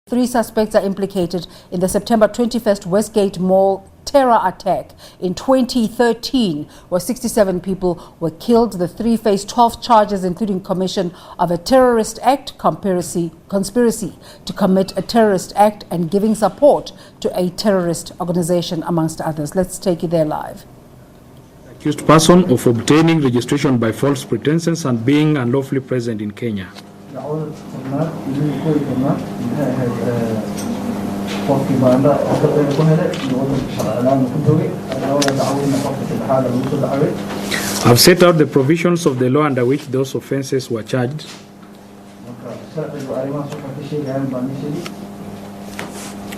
3 suspects are implicated in the September 21st Westgate Mall terror attack. In 2013, where 67 people were killed, the 3 face 12 charges, including commission of a terrorist act, conspiracy to commit a terrorist act, and giving support to a terrorist organization, amongst others. Let's take you there live. Accused person of obtaining registration by false pretenses and being unlawfully present in Kenya. I've set out the provisions of the law under which those offenses were charged.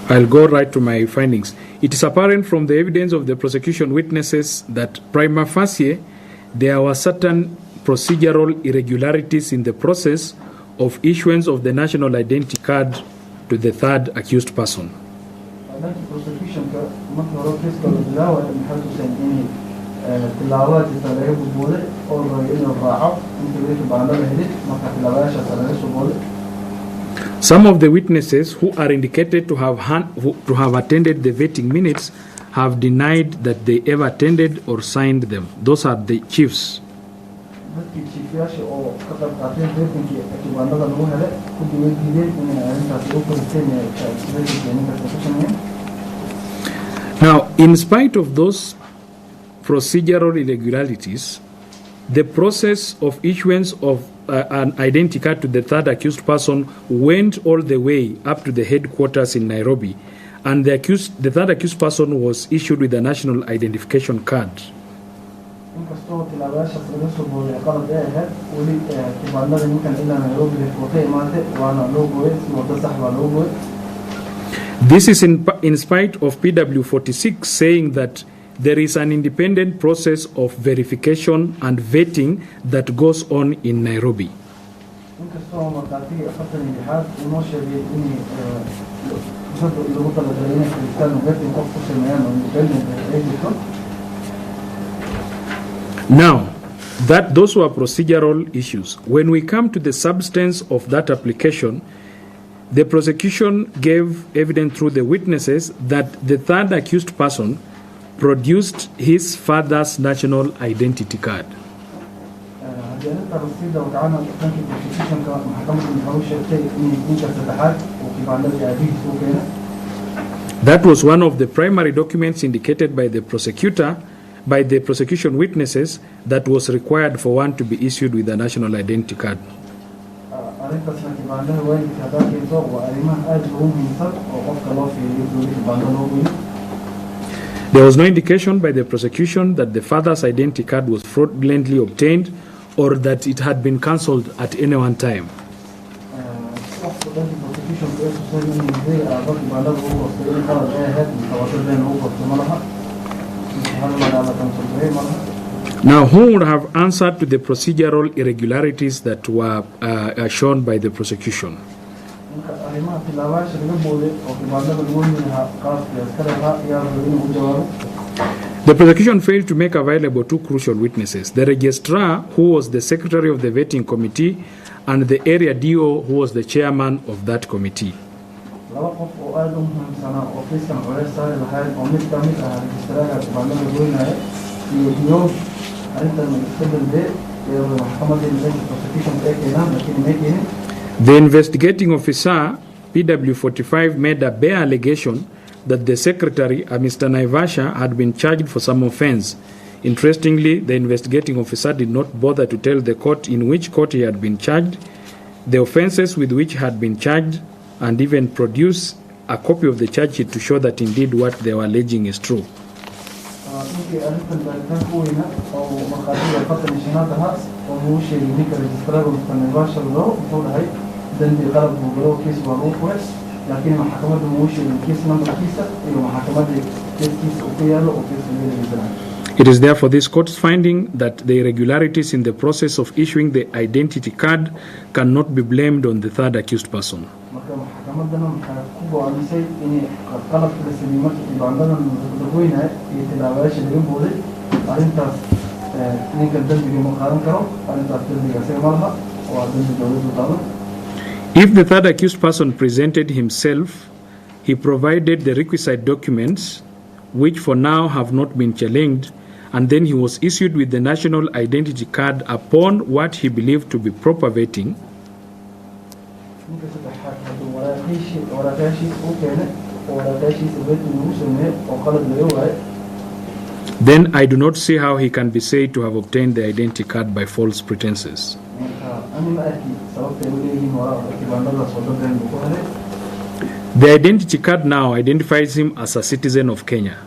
I'll go right to my findings. It is apparent from the evidence of the prosecution witnesses that prima facie there were certain procedural irregularities in the process of issuance of the national identity card to the third accused person. Some of the witnesses who are indicated to have attended the vetting minutes have denied that they ever attended or signed them. Those are the chiefs. Now, in spite of those procedural irregularities, the process of issuance of an identity card to the third accused person went all the way up to the headquarters in Nairobi, and the third accused person was issued with a national identification card. This is in spite of PW 46 saying that there is an independent process of verification and vetting that goes on in Nairobi. Now, that those were procedural issues. When we come to the substance of that application, the prosecution gave evidence through the witnesses that the third accused person produced his father's national identity card. That was one of the primary documents indicated by the prosecution witnesses that was required for one to be issued with a national identity card. There was no indication by the prosecution that the father's identity card was fraudulently obtained or that it had been cancelled at any one time. Now, who would have answered to the procedural irregularities that were shown by the prosecution? The prosecution failed to make available 2 crucial witnesses: the registrar, who was the secretary of the vetting committee, and the area DO, who was the chairman of that committee. The investigating officer, PW 45, made a bare allegation that the secretary, Mr. Naivasha, had been charged for some offense. Interestingly, the investigating officer did not bother to tell the court in which court he had been charged, the offenses with which he had been charged, and even produce a copy of the charge sheet to show that indeed what they were alleging is true. It is therefore this court's finding that the irregularities in the process of issuing the identity card cannot be blamed on the third accused person. If the third accused person presented himself, he provided the requisite documents, which for now have not been challenged, and then he was issued with the national identity card upon what he believed to be proper vetting. Then I do not see how he can be said to have obtained the identity card by false pretenses. The identity card now identifies him as a citizen of Kenya.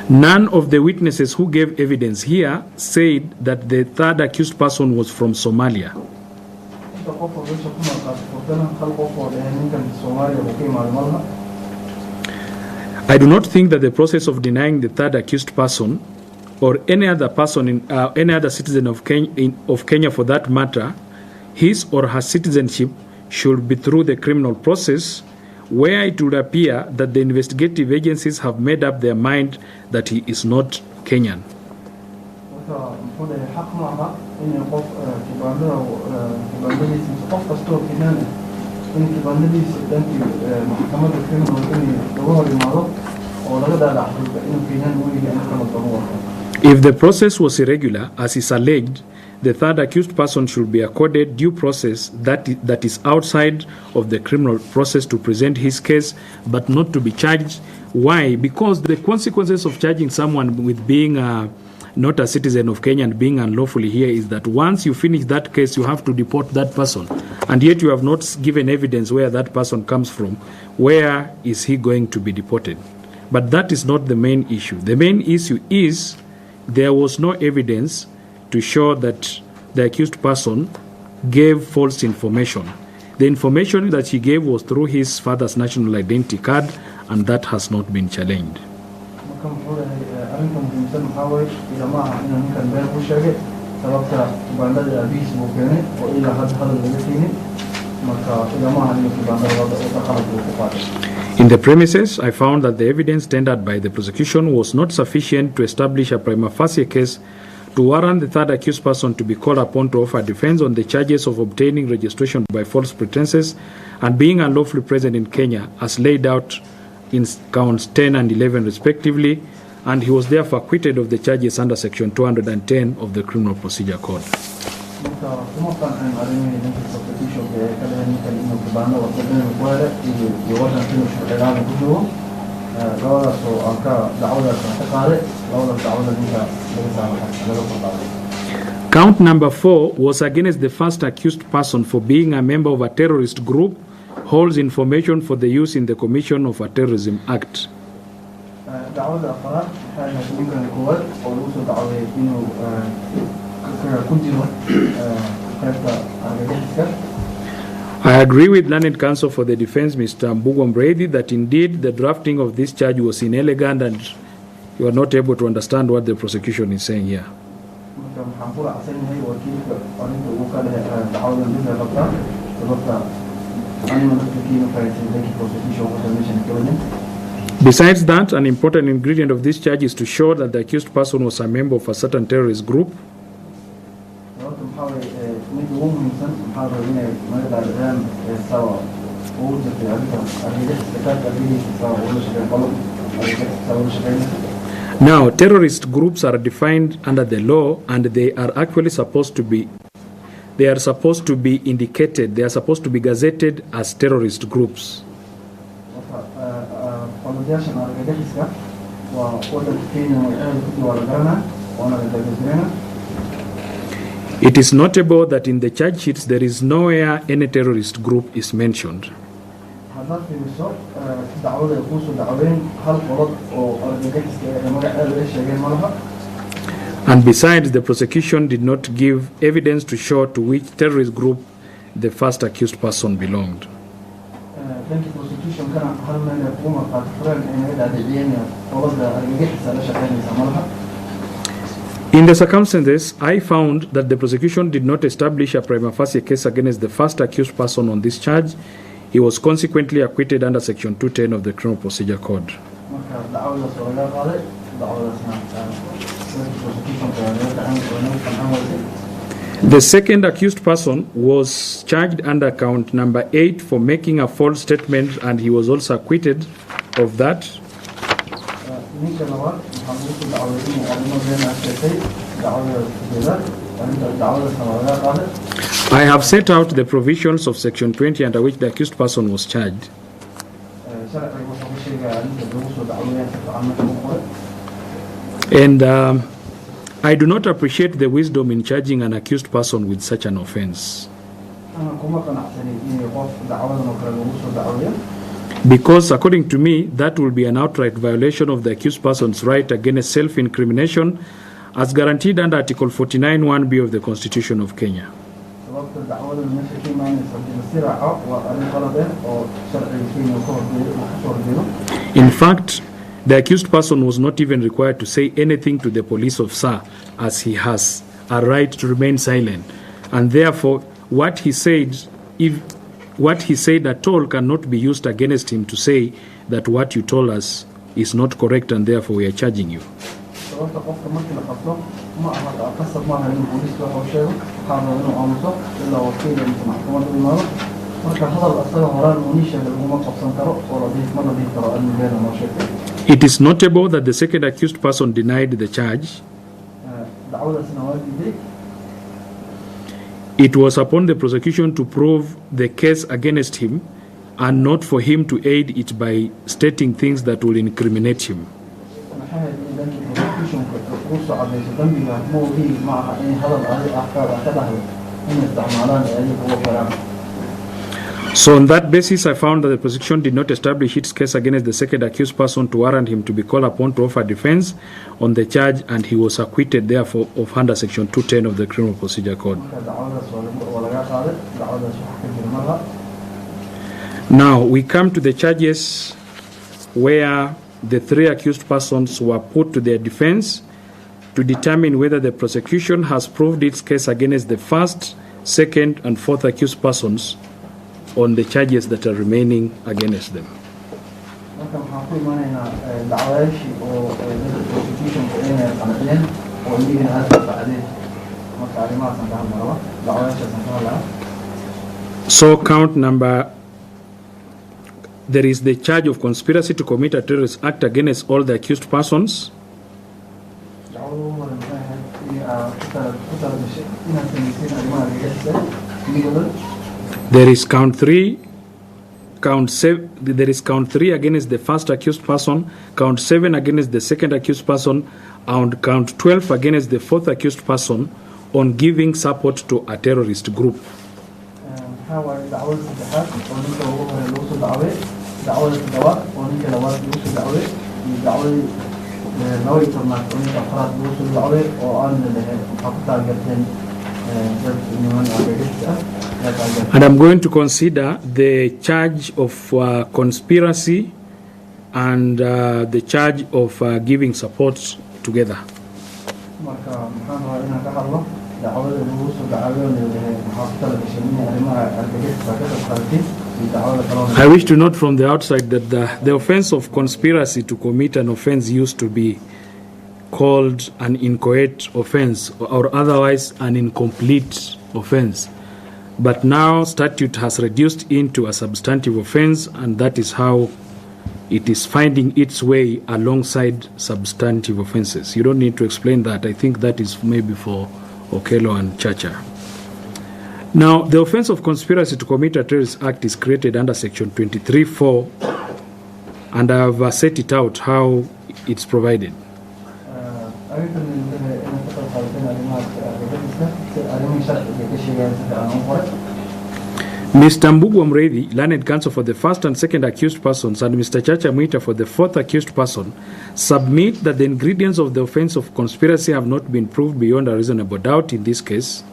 None of the witnesses who gave evidence here said that the third accused person was from Somalia. I do not think that the process of denying the third accused person or any other person, any other citizen of Kenya for that matter, his or her citizenship should be through the criminal process, where it would appear that the investigative agencies have made up their mind that he is not Kenyan. If the process was irregular, as is alleged, the third accused person should be accorded due process that is outside of the criminal process to present his case, but not to be charged. Why? Because the consequences of charging someone with being not a citizen of Kenya and being unlawfully here is that once you finish that case, you have to deport that person. And yet you have not given evidence where that person comes from. Where is he going to be deported? But that is not the main issue. The main issue is there was no evidence to show that the accused person gave false information. The information that he gave was through his father's national identity card, and that has not been challenged. In the premises, I found that the evidence tendered by the prosecution was not sufficient to establish a prima facie case to warrant the third accused person to be called upon to offer defense on the charges of obtaining registration by false pretenses and being unlawfully present in Kenya, as laid out in counts 10 and 11 respectively, and he was therefore acquitted of the charges under section 210 of the Criminal Procedure Code. Count number 4 was against the first accused person for being a member of a terrorist group, holds information for the use in the commission of a terrorism act. I agree with learned counsel for the defense, Mr. Mbugombredi, that indeed the drafting of this charge was inelegant and you are not able to understand what the prosecution is saying here. Besides that, an important ingredient of this charge is to show that the accused person was a member of a certain terrorist group. Now, terrorist groups are defined under the law, and they are actually supposed to be indicated, they are supposed to be gazetted as terrorist groups. It is notable that in the charge sheets there is nowhere any terrorist group is mentioned. And besides, the prosecution did not give evidence to show to which terrorist group the first accused person belonged. In the circumstances, I found that the prosecution did not establish a prima facie case against the first accused person on this charge. He was consequently acquitted under Section 210 of the Criminal Procedure Code. The second accused person was charged under count number 8 for making a false statement, and he was also acquitted of that. I have set out the provisions of Section 20 under which the accused person was charged. And I do not appreciate the wisdom in charging an accused person with such an offense. Because according to me, that will be an outright violation of the accused person's right against self-incrimination as guaranteed under Article 49(1)(b) of the Constitution of Kenya. In fact, the accused person was not even required to say anything to the police officer, as he has a right to remain silent. And therefore, what he said at all cannot be used against him to say that what you told us is not correct and therefore we are charging you. It is notable that the second accused person denied the charge. It was upon the prosecution to prove the case against him and not for him to aid it by stating things that will incriminate him. So on that basis, I found that the prosecution did not establish its case against the second accused person to warrant him to be called upon to offer defense on the charge, and he was acquitted, therefore, of under Section 210 of the Criminal Procedure Code. Now, we come to the charges where the three accused persons were put to their defense to determine whether the prosecution has proved its case against the first, second, and fourth accused persons on the charges that are remaining against them. So count number, there is the charge of conspiracy to commit a terrorist act against all the accused persons. There is count 3 against the first accused person, count 7 against the second accused person, and count 12 against the fourth accused person on giving support to a terrorist group. And I'm going to consider the charge of conspiracy and the charge of giving support together. I wish to note from the outside that the offense of conspiracy to commit an offense used to be called an inchoate offense or otherwise an incomplete offense. But now statute has reduced into a substantive offense, and that is how it is finding its way alongside substantive offenses. You don't need to explain that. I think that is maybe for Okello and Chacha. Now, the offense of conspiracy to commit a terrorist act is created under Section 23(4), and I have set it out how it's provided. Mr. Mbugu Mrevi, learned counsel for the first and second accused persons, and Mr. Chacha Mwita for the fourth accused person, submit that the ingredients of the offense of conspiracy have not been proved beyond a reasonable doubt in this case.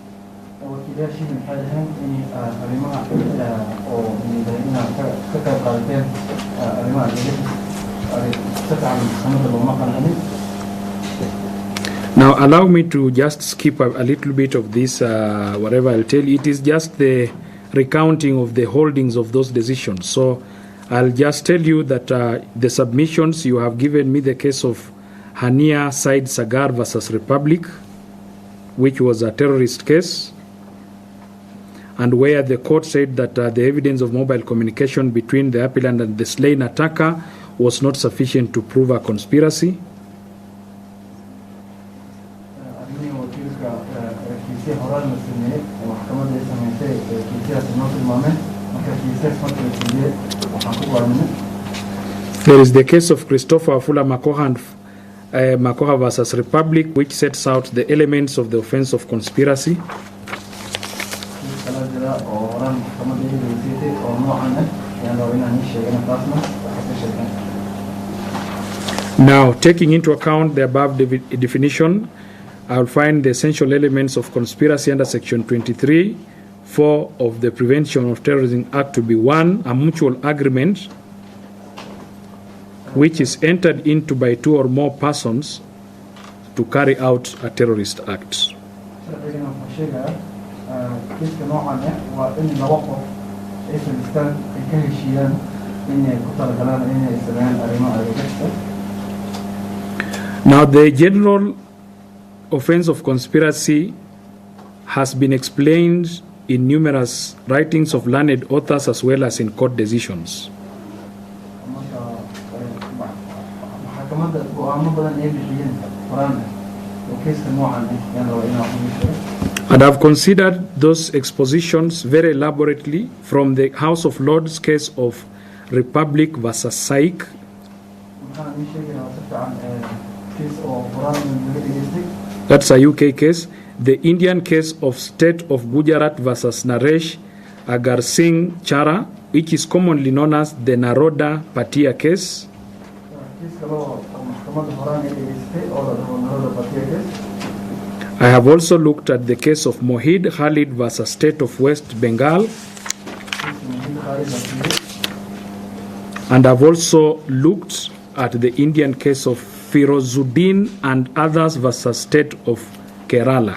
Now, allow me to just skip a little bit of this, whatever I'll tell you. It is just the recounting of the holdings of those decisions. So I'll just tell you that the submissions, you have given me the case of Hania Said Sagar versus Republic, which was a terrorist case. and where the court said that the evidence of mobile communication between the appellant and the slain attacker was not sufficient to prove a conspiracy. There is the case of Christopher Afula Makoha versus Republic, which sets out the elements of the offense of conspiracy. Now, taking into account the above definition, I will find the essential elements of conspiracy under Section 23(4) of the Prevention of Terrorism Act to be: 1, a mutual agreement which is entered into by 2 or more persons to carry out a terrorist act. Now, the general offense of conspiracy has been explained in numerous writings of learned authors as well as in court decisions. And I've considered those expositions very elaborately from the House of Lords case of Republic versus Saik, that's a UK case, the Indian case of State of Gujarat versus Naresh Agar Singh Chara, which is commonly known as the Naroda Patia case. I have also looked at the case of Mohid Khalid versus State of West Bengal, and I've also looked at the Indian case of Firozuddin and others versus State of Kerala.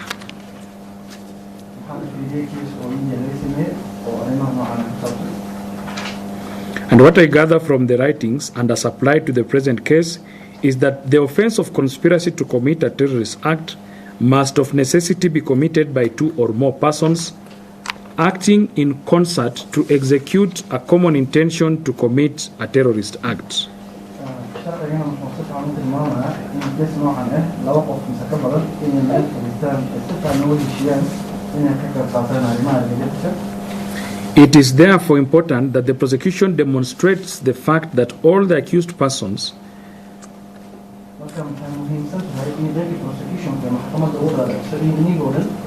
And what I gather from the writings and as applied to the present case is that the offense of conspiracy to commit a terrorist act must of necessity be committed by 2 or more persons acting in concert to execute a common intention to commit a terrorist act. It is therefore important that the prosecution demonstrates the fact that all the accused persons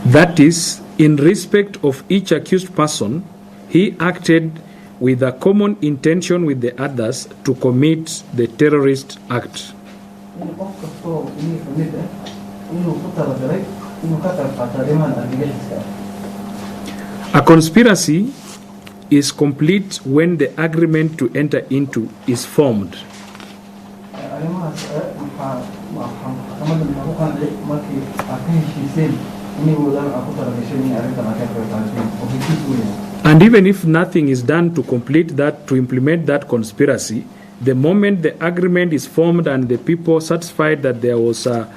that is, in respect of each accused person, he acted with a common intention with the others to commit the terrorist act. A conspiracy is complete when the agreement to enter into is formed. And even if nothing is done to complete that, to implement that conspiracy, the moment the agreement is formed and the people satisfied that there was a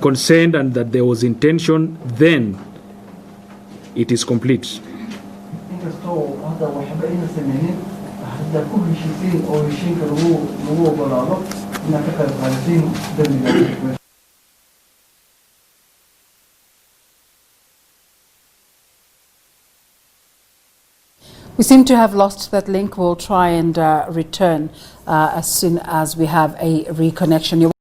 consent and that there was intention, then it is complete. We seem to have lost that link. We'll try and return as soon as we have a reconnection.